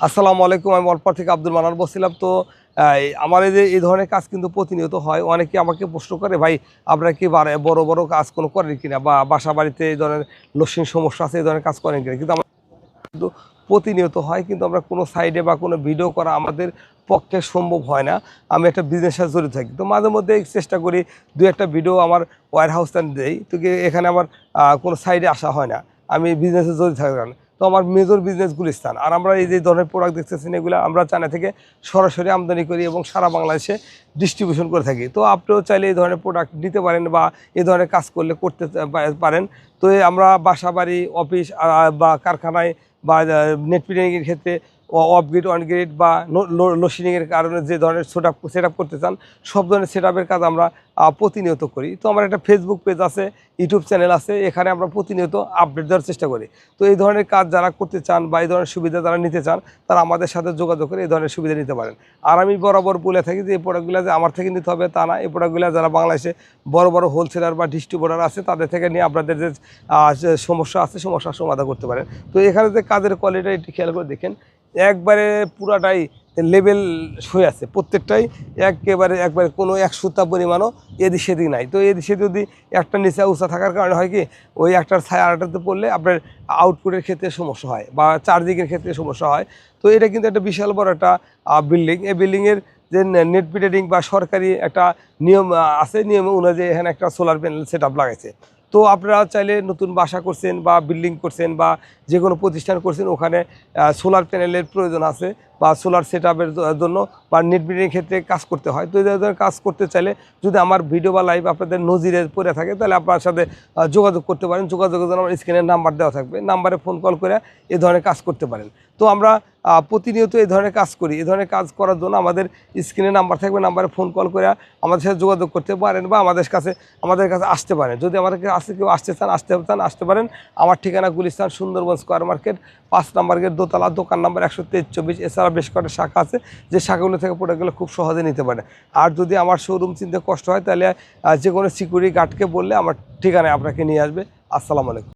আসসালামু আলাইকুম। আমি মলপাড়া থেকে আব্দুল মান্নান বলছিলাম। তো আমার এই ধরনের কাজ কিন্তু প্রতিনিয়ত হয়। অনেকে আমাকে প্রশ্ন করে, ভাই আপনারা কি বড় বড় কাজ কোনো করেন কিনা, বা বাসা বাড়িতে এই ধরনের লোডশেডিং সমস্যা আছে, এই ধরনের কাজ করেন কিনা। কিন্তু কিন্তু প্রতিনিয়ত হয়, কিন্তু আমরা কোনো সাইডে বা কোনো ভিডিও করা আমাদের পক্ষে সম্ভব হয় না। আমি একটা বিজনেসের সাথে জড়িত থাকি, তো মাঝে মধ্যে চেষ্টা করি দু একটা ভিডিও আমার ওয়্যার হাউসটা দেই। তো এখানে আমার কোনো সাইডে আসা হয় না, আমি বিজনেসে জড়িত থাকার কারণে। তো আমার মেজর বিজনেস গুলিস্তান। আর আমরা এই যে ধরনের প্রোডাক্ট দেখতেছেন, এগুলো আমরা চায়না থেকে সরাসরি আমদানি করি এবং সারা বাংলাদেশে ডিস্ট্রিবিউশন করে থাকি। তো আপনিও চাইলে এই ধরনের প্রোডাক্ট নিতে পারেন বা এই ধরনের কাজ করতে পারেন। তো আমরা বাসা বাড়ি, অফিস বা কারখানায় বা নেট ফিডিংয়ের ক্ষেত্রে অফ গ্রিড, অন গ্রিড বা লোডশেডিংয়ের কারণে যে ধরনের সেট আপ করতে চান, সব ধরনের সেট আপের কাজ আমরা প্রতিনিয়ত করি। তো আমার একটা ফেসবুক পেজ আছে, ইউটিউব চ্যানেল আছে, এখানে আমরা প্রতিনিয়ত আপডেট দেওয়ার চেষ্টা করি। তো এই ধরনের কাজ যারা করতে চান বা এই ধরনের সুবিধা যারা নিতে চান, তারা আমাদের সাথে যোগাযোগ করে এই ধরনের সুবিধা নিতে পারেন। আর আমি বরাবর বলে থাকি যে এই প্রোডাক্টগুলো যে আমার থেকে নিতে হবে তা না। এই প্রোডাক্টগুলো যারা বাংলাদেশে বড় বড় হোলসেলার বা ডিস্ট্রিবিউটার আছে, তাদের থেকে নিয়ে আপনাদের যে সমস্যা আছে, সমস্যার সমাধান করতে পারেন। তো এখানে যে কাজের কোয়ালিটি, এটি খেয়াল করে দেখেন, একবারে পুরাটাই লেভেল হয়ে আছে, প্রত্যেকটাই একবারে কোনো এক সুতা পরিমাণও এদিক সেদিক নাই। তো এদিক সেদিক যদি একটা নিচে উঁচা থাকার কারণে হয় কি, ওই একটার ছায়া আরেকটাতে পড়লে আপনার আউটপুটের ক্ষেত্রে সমস্যা হয় বা চার্জিংয়ের ক্ষেত্রে সমস্যা হয়। তো এটা কিন্তু একটা বিশাল বড় একটা বিল্ডিং। এই বিল্ডিংয়ের যে নেট ফিডিং বা সরকারি একটা নিয়ম আছে, নিয়ম অনুযায়ী এখানে একটা সোলার প্যানেল সেট আপ লাগাইছে। তো আপনারা চাইলে নতুন বাসা করছেন বা বিল্ডিং করছেন বা যে কোনো প্রতিষ্ঠান করছেন, ওখানে সোলার প্যানেলের প্রয়োজন আছে বা সোলার সেট আপের জন্য বা নেট বিল্ডিংয়ের ক্ষেত্রে কাজ করতে হয়। তো এই ধরনের কাজ করতে চাইলে যদি আমার ভিডিও বা লাইভ আপনাদের নজিরে পড়ে থাকে, তাহলে আপনার সাথে যোগাযোগ করতে পারেন। যোগাযোগের জন্য আমার স্ক্রিনের নাম্বার দেওয়া থাকবে, নাম্বারে ফোন কল করে এই ধরনের কাজ করতে পারেন। তো আমরা প্রতিনিয়ত এই ধরনের কাজ করি। এই ধরনের কাজ করার জন্য আমাদের স্ক্রিনে নাম্বার থাকবে, নাম্বারে ফোন কল করে আমাদের সাথে যোগাযোগ করতে পারেন বা আমাদের কাছে আসতে পারেন। যদি আমাদের কাছে কেউ আসতে পারেন। আমার ঠিকানা গুলিস্তান, সুন্দরবন স্কয়ার মার্কেট, 5 নম্বর গেট, দোতলা, দোকান নাম্বার 123-24। এছাড়া বেশ কয়েকটা শাখা আছে, যে শাখাগুলো থেকে প্রোডাক্টগুলো খুব সহজে নিতে পারে। আর যদি আমার শোরুম চিনতে কষ্ট হয়, তাহলে যে কোনো সিকিউরিটি গার্ডকে বললে আমার ঠিকানায় আপনাকে নিয়ে আসবে। আসসালামু আলাইকুম।